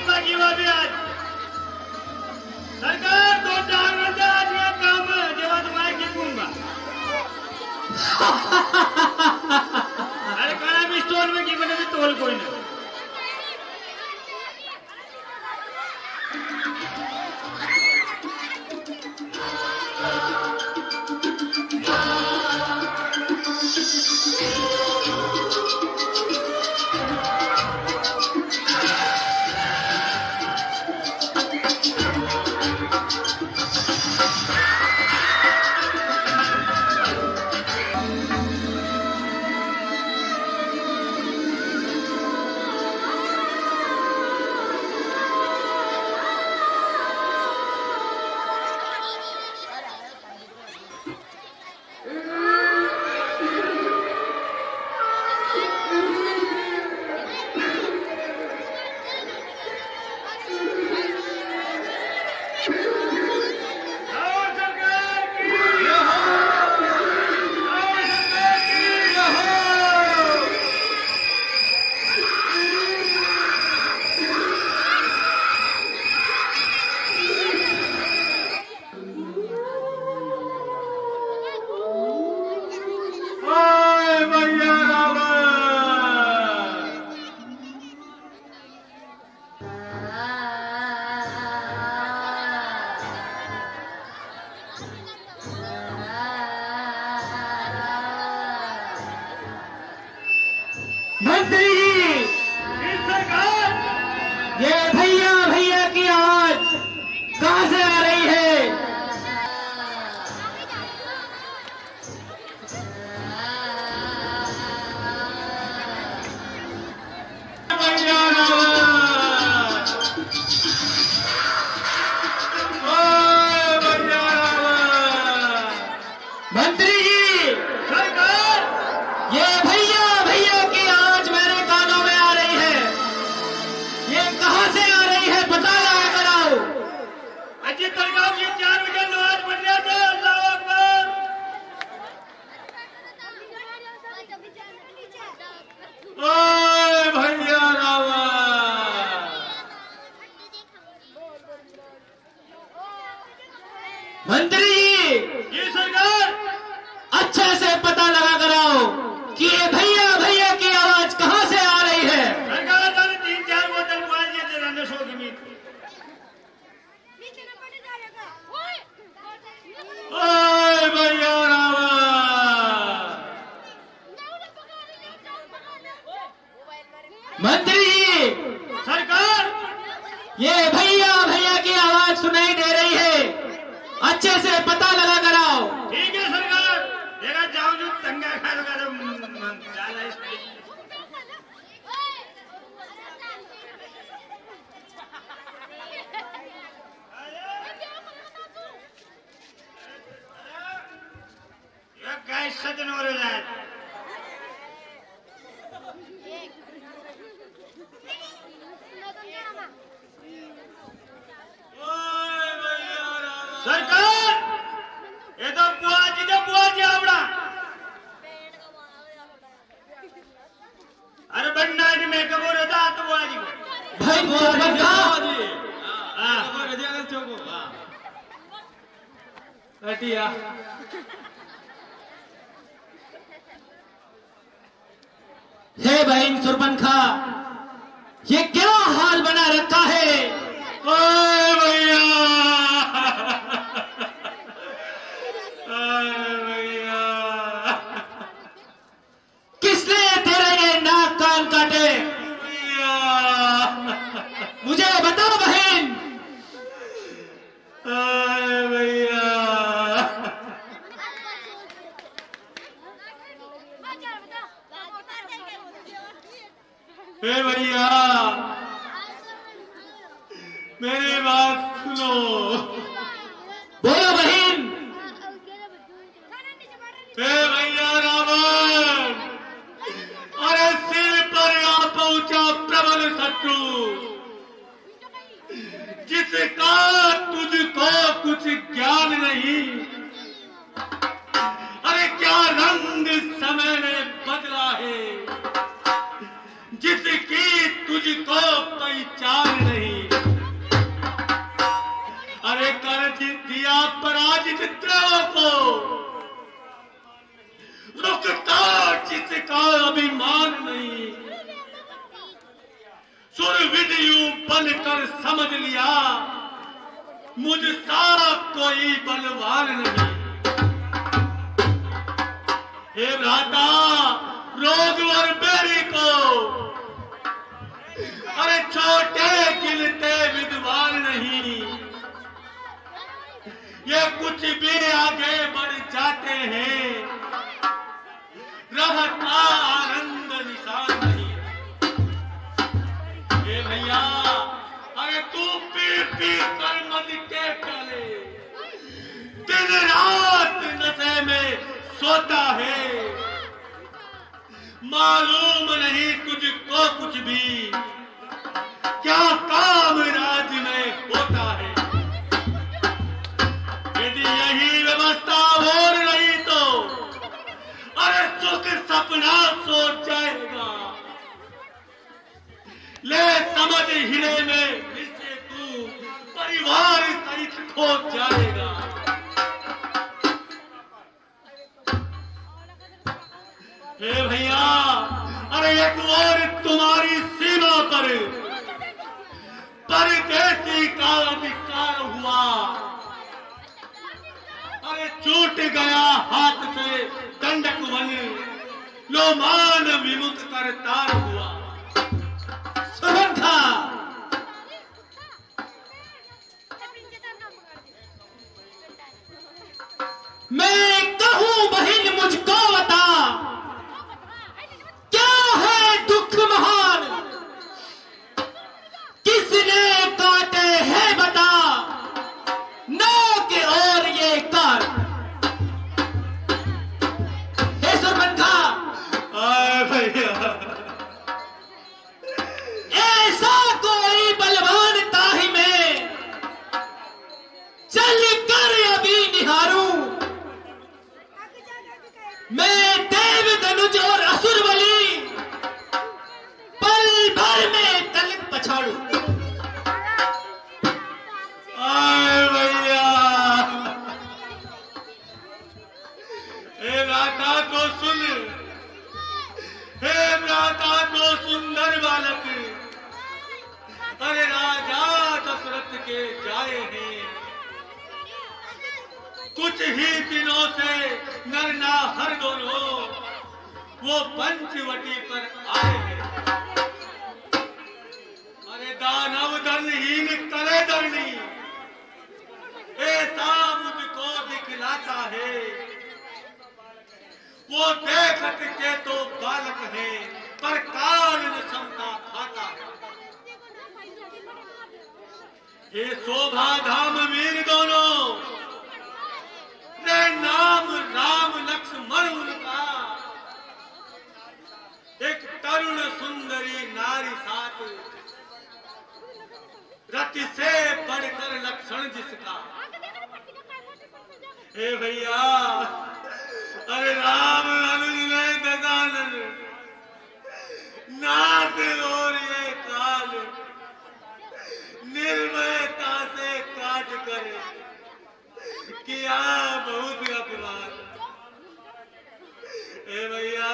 बाकी हुआ भी आज सरकार 2-4 घंटे आज ये काम जेव्हा तुम्हाला कितूंगा अरे कड़ा भी स्टोर में की बने भी तोल कोई ना मंत्री ये भैया भैया की आवाज कहां से आ रही है? मंत्री जी सरकार ये भैया भैया की आवाज मेरे कानों में आ रही है। ये कहां से आ रही है पता लगा कर आओ। अजी तरगाव ये 4 बजे नमाज पढ़ रहा था अल्लाह अकबर ओए भैया रावा मंत्री जी ये सरकार अच्छे से पता लगा कर आओ कि ये भैया भैया की आवाज कहां से आ रही है। सरकार दाने 3-4 बोतल पानी देते रहने सो की मीत ओए भैया रावा मंत्री जी सरकार ये भैया भैया की आवाज सुनाई दे रही है। अच्छे से पता लगा कर आओ। ठीक है सरकार देखा जाऊं जो तंगा खा लगा तो ज्यादा इस ये काय सजन हो रहा है सरकार ये तो बुआजी आवड़ा अरे बन्ना जी मैं कबो रहता तो बुआजी को भाई सरपंच हटिया हे बहन सुरपंखा ये क्या हाल बना रखा है। ओए भैया ओए भैया किसने तेरे ये नाक कान काटे भैया मुझे बताओ बहन। ओए भैया हे भैया मेरी बात सुनो बोलो बहन। हे भैया रावण अरे सिर पर आ पहुंचा प्रबल शत्रु जिसका तुझको कुछ ज्ञान नहीं। अरे क्या रंग समय ने बदला है जिसकी तुझ तुझको पहचान नहीं। अरे कर दिया पराजित्रों को, रुकता जिसका अभिमान नहीं। सुरविदयु बनकर समझ लिया मुझसा कोई बलवान नहीं। हे भ्राता रोग और बेरी को, अरे छोटे गिनते विद्वान नहीं। ये कुछ भी आगे बढ़ जाते हैं, रहता आनंद निशान नहीं। हे भैया अरे तू पी पी कर मद के प्याले दिन रात नशे में सोता है। मालूम नहीं तुझको कुछ भी क्या काम राज में होता है। यदि यही व्यवस्था हो रही तो अरे सुख सपना सोच जाएगा। ले समझ हीरे में जिससे तू परिवार सहित खो जाएगा। हे भैया अरे एक और तुम्हारी सीमा पर परदेसी का अधिकार हुआ। अरे छूट गया हाथ से दंडक वन, लो मान विमुख कर तार हुआ। सुरक्षा मैं कहूं बहन मुझको बता, क्या है दुख महान, किसने काटे हैं बता, नाक और ये कर। हे सुरभंखा भैया ऐसा कोई बलवान ताही में चल कर अभी निहारूं। मैं देव धनुज और असुर बलि पल भर में तलक पछाड़ू। आए भैया हे राधा को सुन, हे राधा को सुंदर बालक। अरे राजा दशरथ के जाए हैं, कुछ ही दिनों से नर दोनों वो पंचवटी पर आए हैं। अरे दानव धनहीन करे धरनी ऐसा मुझको दिखलाता है। वो देखत के तो बालक है पर काल न क्षमता खाता है। ये शोभा धाम वीर दोनों ने नाम राम लक्ष्मण उनका, एक तरुण सुंदरी नारी साथ, रति से बढ़कर लक्षण जिसका। हे भैया अरे राम अनुज ने गजानन, नाथ और ये काल निर्भयता से काट कर किया बहुत अपमान। ए भैया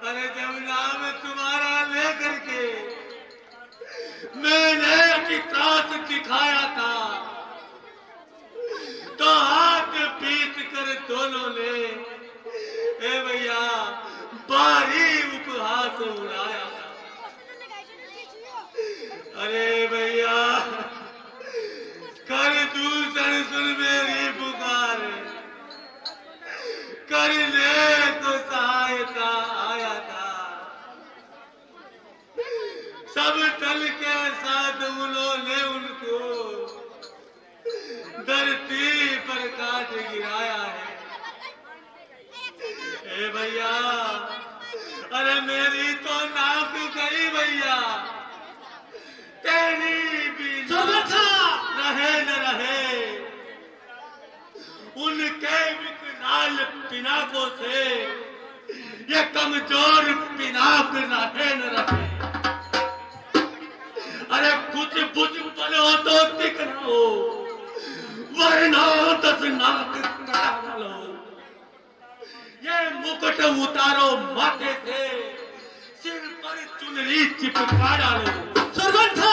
अरे जब नाम तुम्हारा लेकर के मैंने अतिकास दिखाया था तो हाथ पीट कर दोनों ने ए भैया बारी उपहास उड़ाया था। अरे भैया कर दूसर सुन मेरी पुकार, करने को सहायता आया था। सब दल के साथ उन्होंने उनको धरती पर काट गिराया है। ए भैया अरे मेरी तो नाक गई भैया, तेरी भी रहे न रहे। उनके विकराल पिनाकों से ये कमजोर पिनाक रहे न रहे। बनो तो दिखलाओ, वरना 10 नाक कटा डालो। ये मुकुट उतारो माथे से, सिर पर चुनरी चिपका डालो। सुरपंखा,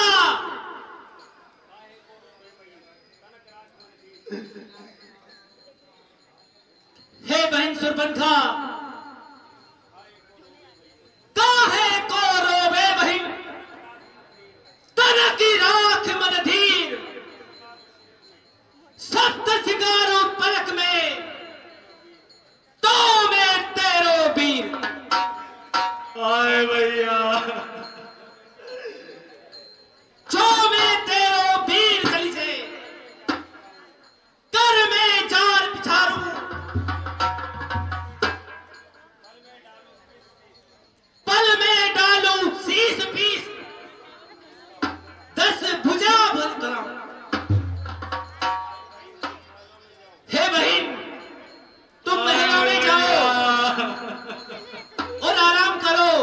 हे बहन सुरपंखा, काहे को रोवे बहिन, तन की राख मन धीर, सप्त सिगारो पलक में, तो मैं तेरो वीर। आए भैया, जो मैं तेरो वीर गली से, कर में जाल बिछारूं, पल में डालूं शीस पीस, 10 भुजा भर कराऊं। हे बहन, तुम महलों में जाओ और आराम करो।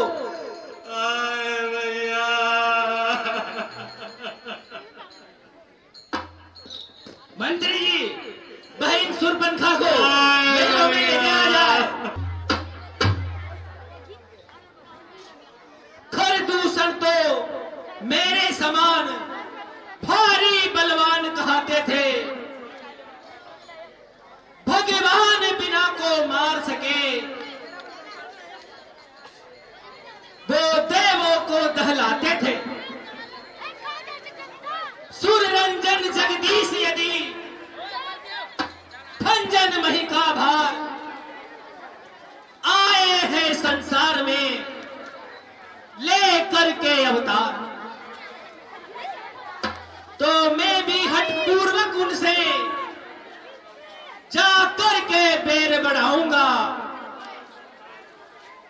आए भैया, मंत्री जी, बहन सुरपंखा को महलों में लेके आ जाए। खर दूषण तो मेरे समान भारी बलवान कहते थे, भगवान बिना को मार सके, वो देवों को दहलाते थे। सुररंजन जगदीश यदि भंजन मही का भार, आए हैं संसार में ले करके अवतार, तो मैं भी हठपूर्वक उनसे जाकर के बैर बढ़ाऊंगा,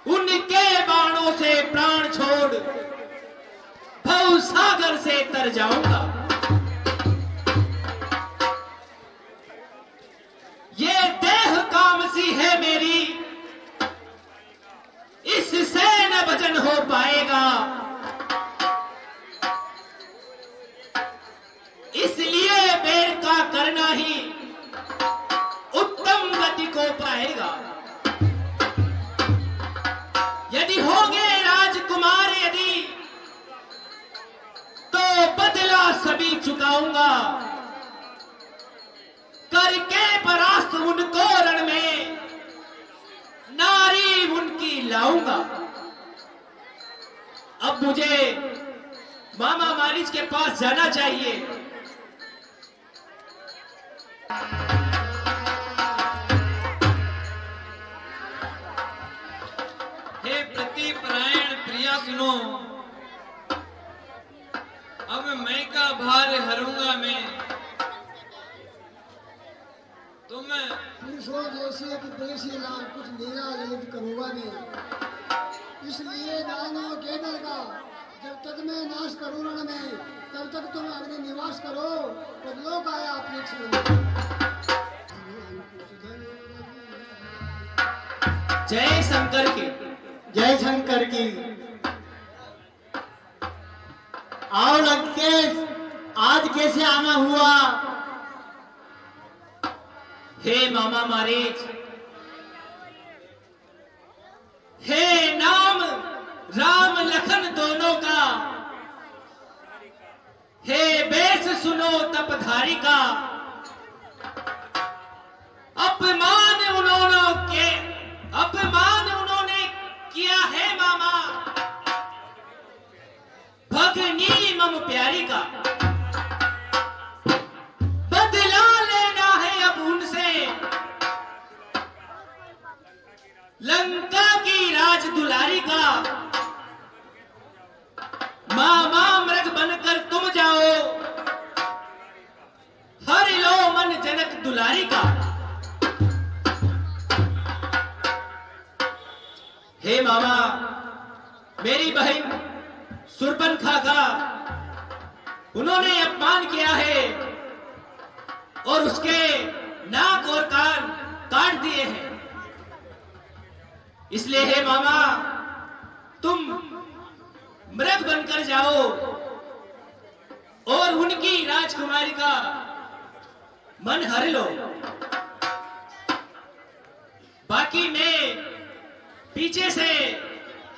उनके बाणों से प्राण छोड़ भव सागर से तर जाऊंगा। ये देह कामसी है मेरी, इससे न भजन हो पाएगा, इसलिए बैर का करना ही उत्तम गति को पाएगा। यदि होगे राजकुमार यदि, तो बदला सभी चुकाऊंगा, करके परास्त उनको रण में नारी उनकी लाऊंगा। अब मुझे मामा मारीच के पास जाना चाहिए। हे प्रतिपरायण प्रिया सुनो, अब मैं का भार हरूंगा मैं। तुम पुरुषों जैसे कि देशी लाल कुछ लीला ललित करूंगा नहीं, इसलिए दानों के दल का जब तक मैं नाश करूं रण में, तब तक तुम अग्नि निवास करो, तब लोग आया अपने जय शंकर की, जय शंकर की। आओ लंकेश, आज कैसे आना हुआ? हे मामा मारीच, हे नाम राम लखन दोनों का, हे बेस सुनो तपधारी का, अपमान उन्होंने किया है मामा, भगनी मम प्यारी का, बदला लेना है अब उनसे, लंका की राज दुलारी का। मामा मृग बनकर तुम जाओ, हरि लो मन जनक दुलारी का। हे मामा, मेरी बहन सुरपंखा का उन्होंने अपमान किया है और उसके नाक और कान काट दिए हैं, इसलिए हे मामा तुम मृग बनकर जाओ और उनकी राजकुमारी का मन हर लो। बाकी मैं पीछे से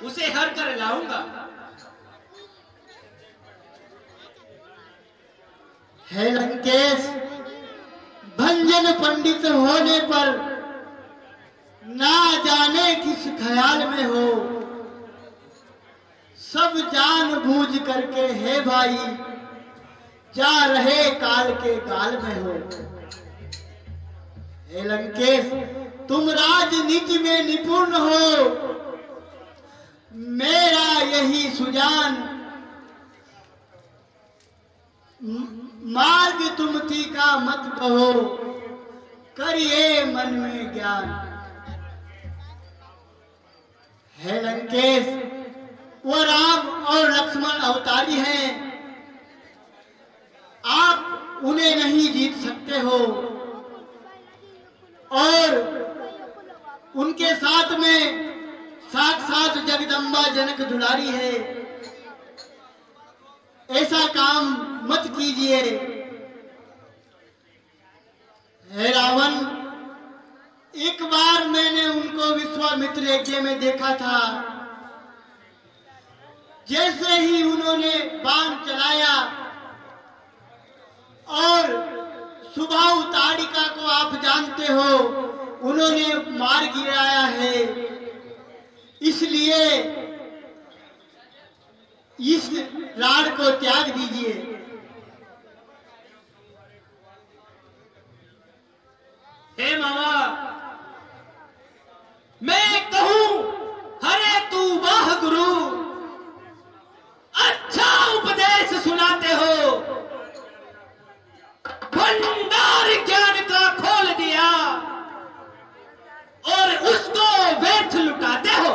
उसे हर कर लाऊंगा। है लंकेश, भंजन पंडित होने पर ना जाने किस ख्याल में हो, सब जान बूझ करके है भाई जा रहे काल के गाल में हो। हे लंकेश, तुम राजनीति में निपुण हो, मेरा यही सुजान, मार्ग तुम तीखा मत कहो, करिए मन में ज्ञान। है लंकेश, वो राम और लक्ष्मण अवतारी हैं, आप उन्हें नहीं जीत सकते हो। और उनके साथ में साक्षात जगदम्बा जनक दुलारी है। ऐसा काम मत कीजिए। हे रावण, एक बार मैंने उनको विश्वामित्र यज्ञ में देखा था। जैसे ही उन्होंने बाण चलाया और सुबाहु ताड़िका को आप जानते हो, उन्होंने मार गिराया है। इसलिए इस राड को त्याग दीजिए। हे मामा, मैं कहूं हरे तू वाह गुरु, अच्छा उपदेश सुनाते हो। भंडार ज्ञान का खोल दिया और उसको व्यर्थ लुटाते हो।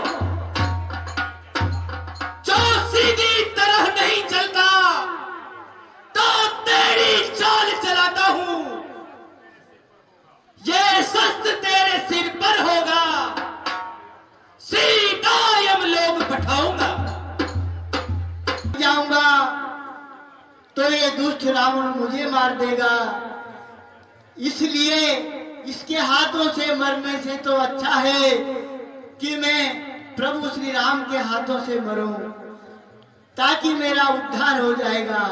जो सीधी तरह नहीं चलता तो तेरी चाल चलाता हूं। ये शस्त्र तेरे सिर पर होगा, सीधा यमलोक पठाऊंगा। जाऊंगा तो ये दुष्ट रावण मुझे मार देगा। इसलिए इसके हाथों से मरने से तो अच्छा है कि मैं प्रभु श्री राम के हाथों से मरूं, ताकि मेरा उद्धार हो जाएगा।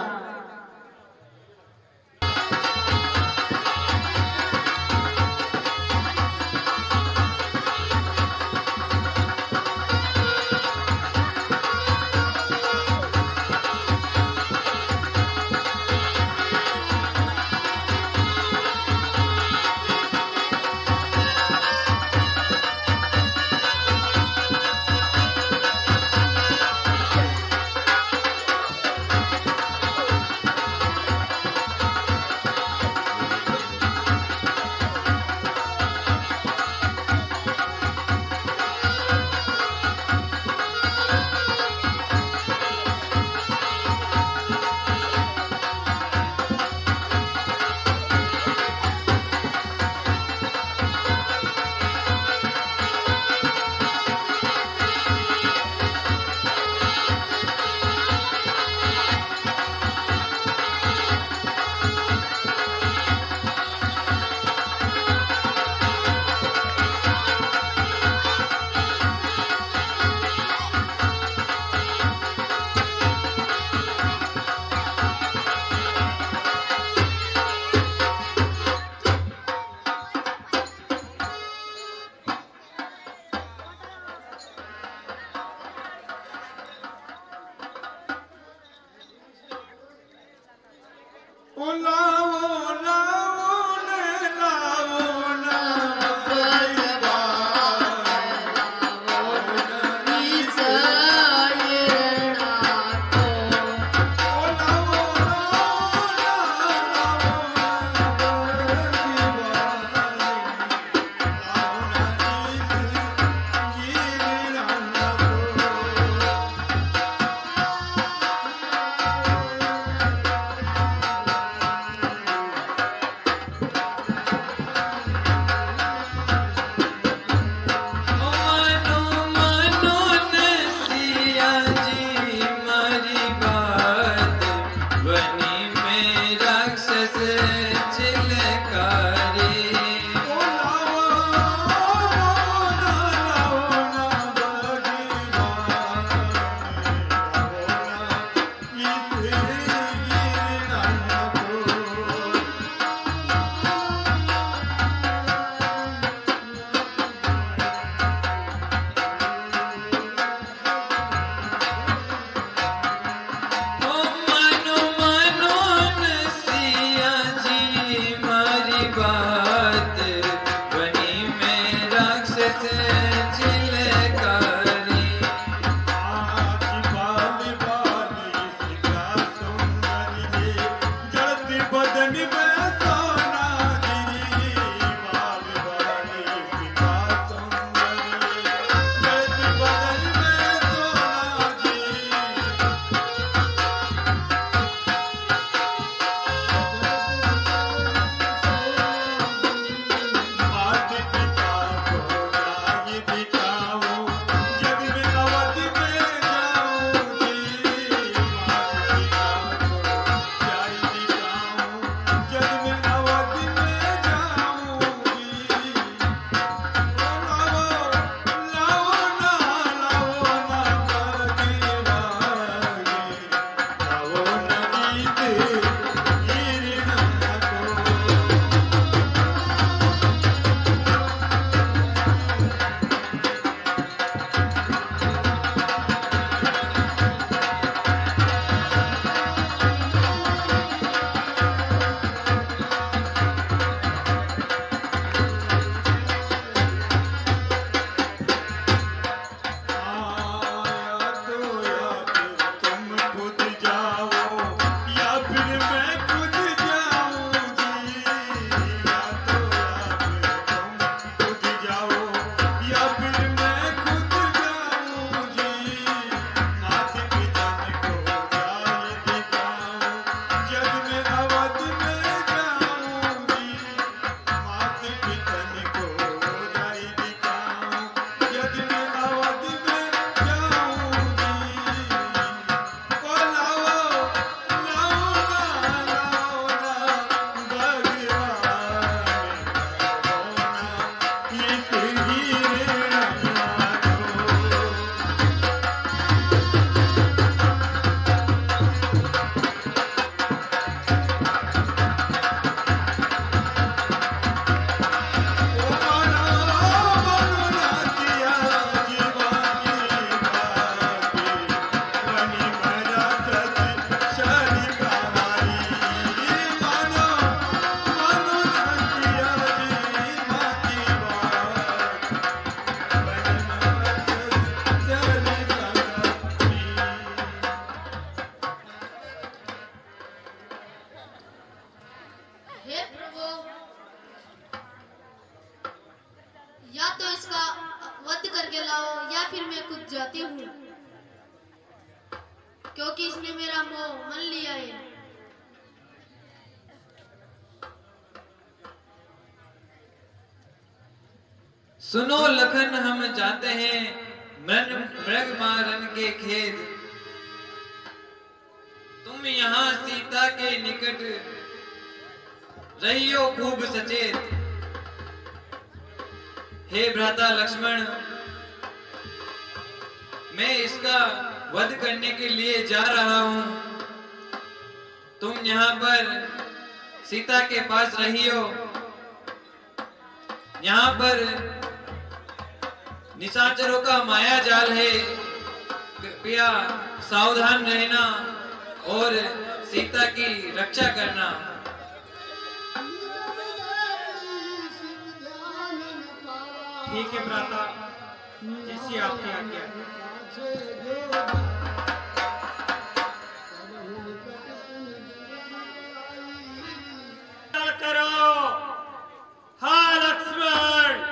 जाती हूँ, क्योंकि इसने मेरा मोह मन लिया है। सुनो लखन, हम जाते हैं मृग मारन के खेत। तुम यहाँ सीता के निकट रहियो खूब सचेत। हे भ्राता लक्ष्मण, मैं इसका वध करने के लिए जा रहा हूं। तुम यहाँ पर सीता के पास रहियो। यहाँ पर निशाचरों का माया जाल है, कृपया सावधान रहना और सीता की रक्षा करना। ठीक है भ्राता, जैसी आपकी आज्ञा। क्या करो हाँ लक्ष्मण,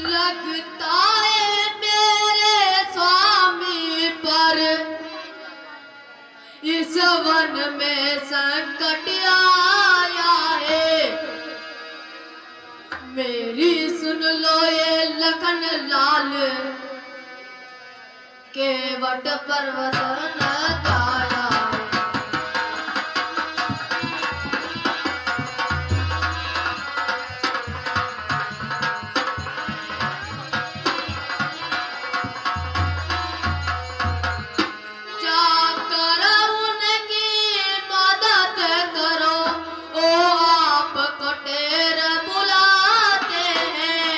लगता है मेरे स्वामी पर इस वन में संकट आया है। मेरी सुन लो ये लखन लाल, केवट पर्वत न गाया है। जाकर उनकी मदद करो, ओ आपको टेर बुलाते हैं।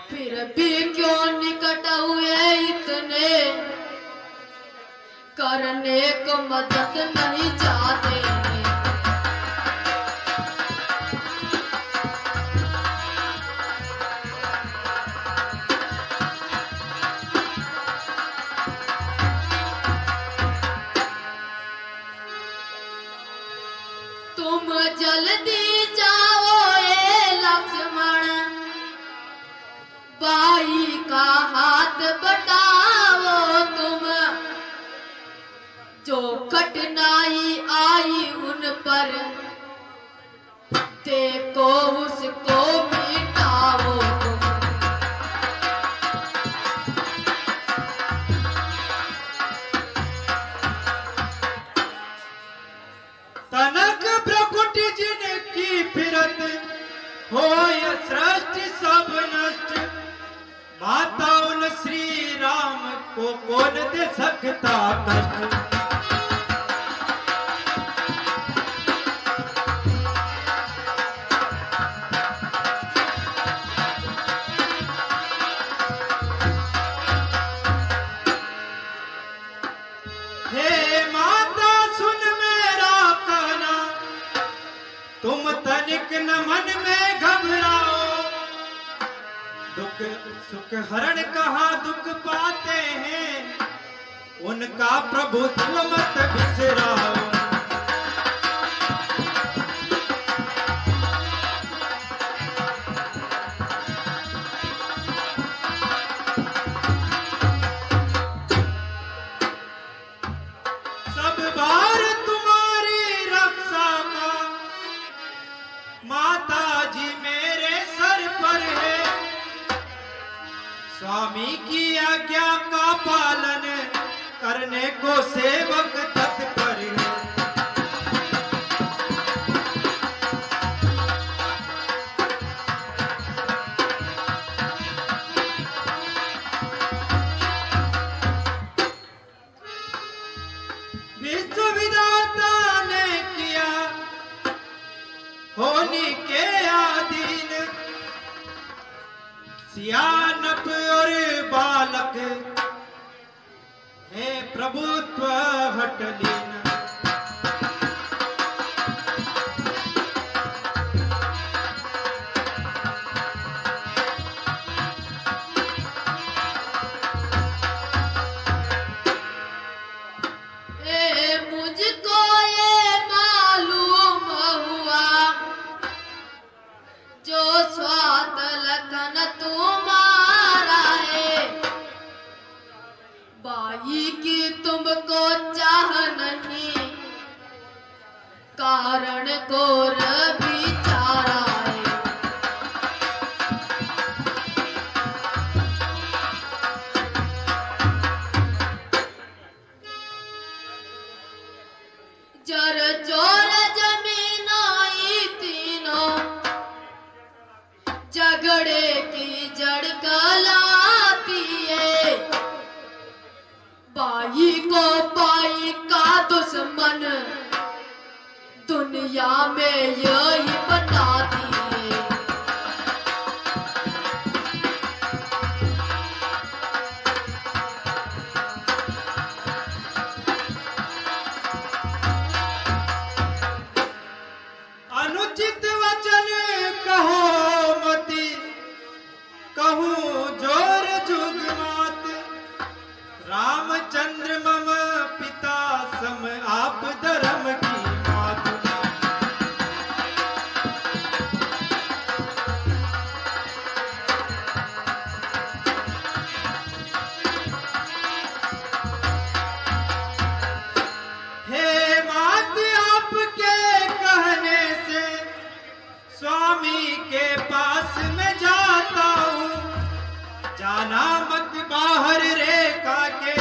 फिर भी क्यों निकट हुए इतने, करने को मदद नहीं चाहते हैं। तुम जल्दी जाओ ए लक्ष्मण, भाई का हाथ बटाओ तुम। जो कठिनाई आई उन पर, देखो उसको मिटाओ तुम। तनक प्रकुट जिनकी फिरत होय सृष्टि सब नष्ट। माता उन श्री राम को कौन दे सकता कष्ट। हे माता सुन मेरा कहना, तुम तनिक न मन में घबराओ। दुख सुख हरण कहाँ दुख पाते हैं, उनका प्रभुत्व मत बिसराओ। सब बार तुम्हारी रक्षा का माता जी मेरे सर पर है। स्वामी की आज्ञा का पालन करने को सेवक तत्पर है। विश्व विधाता ने किया होने के अधीन, सियानप और बालक है प्रभुत्व हट लीन। चकोर बिचारा है। जर जोर जमीन आई तीनों झगड़े की जड़ कहलाती है। बाई को पाई का दुश्मन दुनिया में यही बताती है। अनुचित वचन कहो मति, कहूँ जोर जुग मात। रामचंद्र मम पिता सम आप धर्म की मात। हे मात आपके कहने से स्वामी के पास में जाता हूँ। जाना मत बाहर रेखा के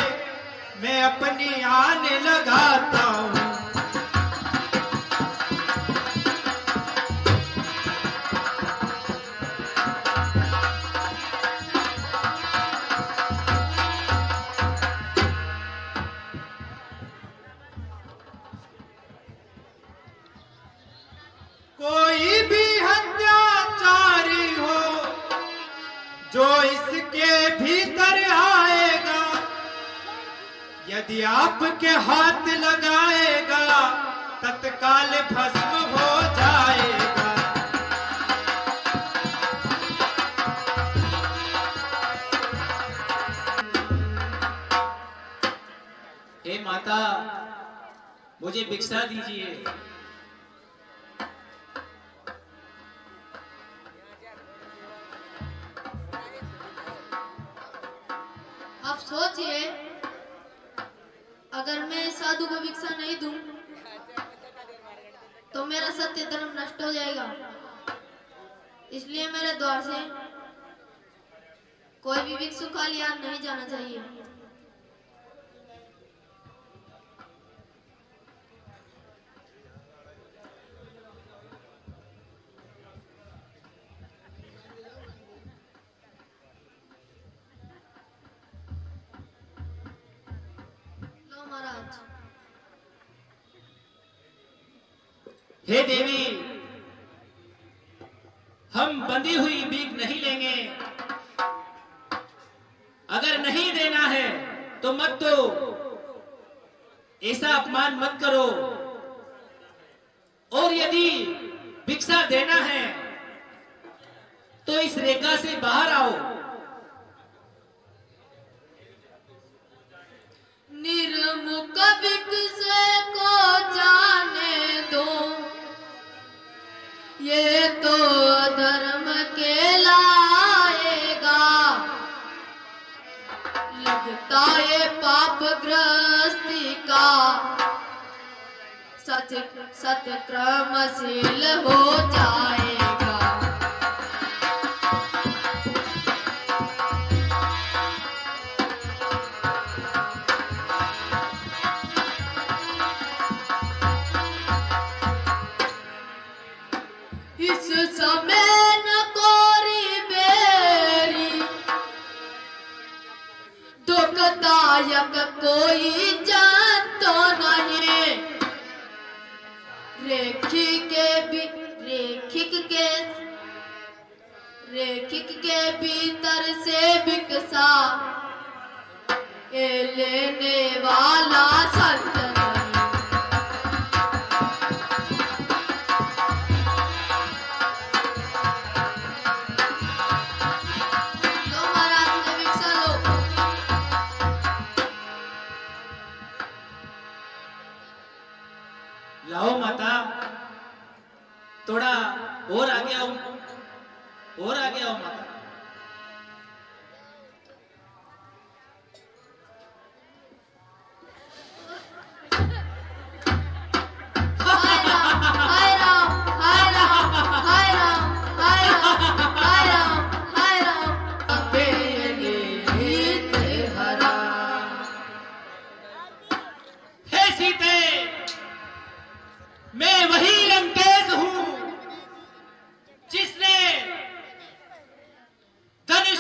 मैं अपनी आने लगाता हूँ। कोई भी हत्याचारी हो जो इसके भीतर आएगा, यदि आपके हाथ लगाएगा तत्काल भस्म हो जाएगा। हे माता, मुझे भिक्षा दीजिए। आप सोचिए, अगर मैं साधु को भिक्षा नहीं दूं तो मेरा सत्य धर्म नष्ट हो जाएगा। इसलिए मेरे द्वार से कोई भी भिक्षु खाली हाथ नहीं जाना चाहिए। लो महाराज। हे देवी, हम बंधी हुई भीख नहीं लेंगे। अगर नहीं देना है तो मत दो, ऐसा अपमान मत करो। और यदि भिक्षा देना है तो इस रेखा से बाहर आओ। निर्मुख भिक्षु को जाने दो, ये तो धर्म के लाएगा। लगता ये पाप ग्रस्ती का सत्क्रमशील हो जाएगा। इस समय न कोरी बेरी दुखदायक कोई जान तो नहीं। रेखिक के भीतर से भिक्षा ये लेने वाला संत नहीं। लो महाराज, मुझे भिक्षा लो। लाओ माता, थोड़ा और आगे आओ, और आगे आओ माता।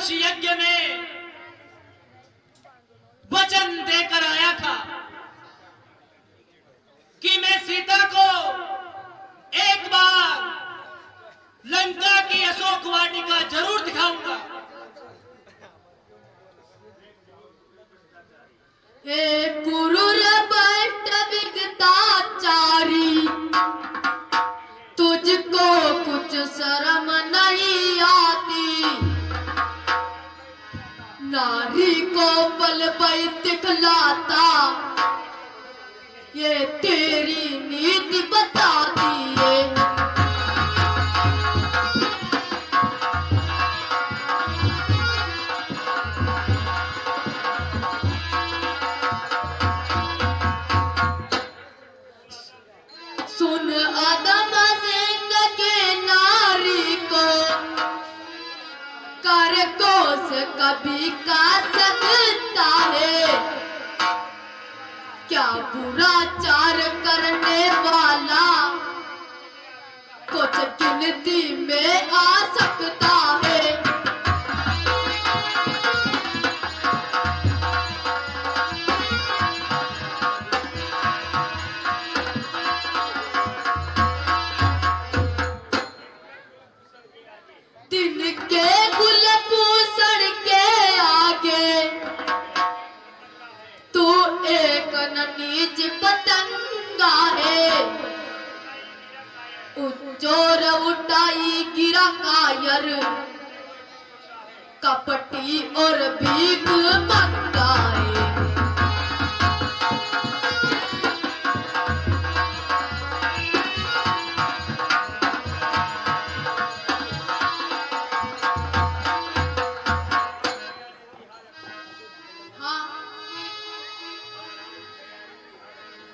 उस यज्ञ में वचन देकर आया था कि मैं सीता को एक बार लंका की अशोक वाटिका जरूर दिखाऊंगा। कुरूर बट विगताचारी, तुझको कुछ शर्म नहीं आती। नारी को बल बल दिखलाता, ये तेरी नीति बताती है। सुन आदम सिंह के नारी को कर कोस कभी का सकता है। क्या बुरा चार करने वाला कुछ गिनती में आ सकता है। तिनके कुलभूषण के आगे तू एक नीच पतंगा है। चोर उठाई गिरा कायर, कपटी और भीख मंगा है।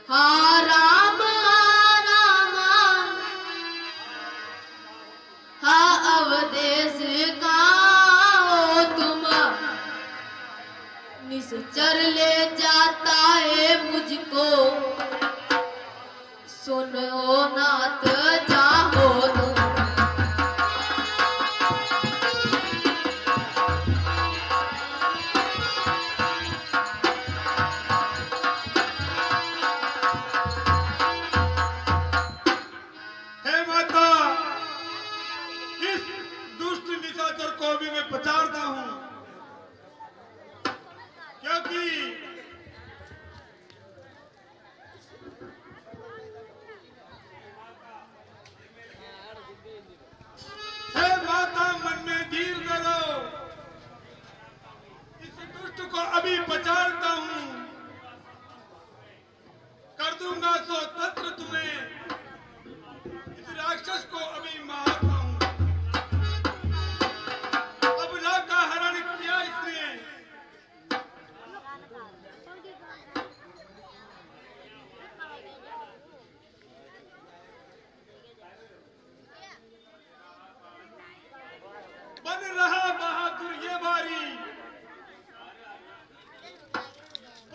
हाँ राम, हाँ राम, हाँ अवदेश का हो तुम। निश्चर ले जाता है मुझको, सुनो नाथ जाओ तुम। हे माता, इस दुष्ट निशाचर को भी मैं पछाड़ता हूं, क्योंकि हे माता, मन में धीर धरो। इस दुष्ट को अभी पछाड़ता हूं, कर दूंगा सो तत्र तुम्हें। इस राक्षस को अभी मारता हूं। अब ला का हरण किया इसने। बन रहा बहादुर ये बारी,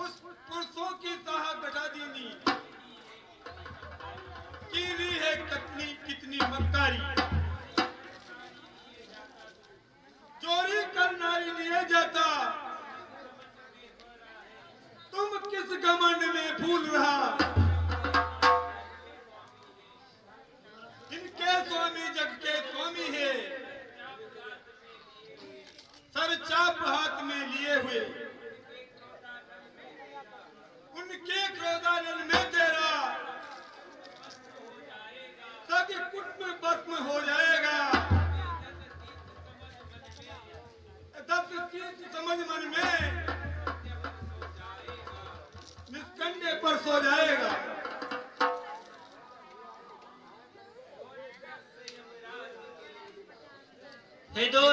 उस पुरुषों की साह गटा दीनी। कीली है कतनी कितनी मक्कारी, चोरी कर नारी लिए जाता। तुम किस घमंड में भूल रहा। इनके स्वामी जग के स्वामी है, सर चाप हाथ में लिए हुए। उनके क्रोधानल में तेरा सभी कुटुंब भस्म हो जाएगा। तब चीज समझ मन में निस्कंडे पर सो जाएगा। हे दोस्त,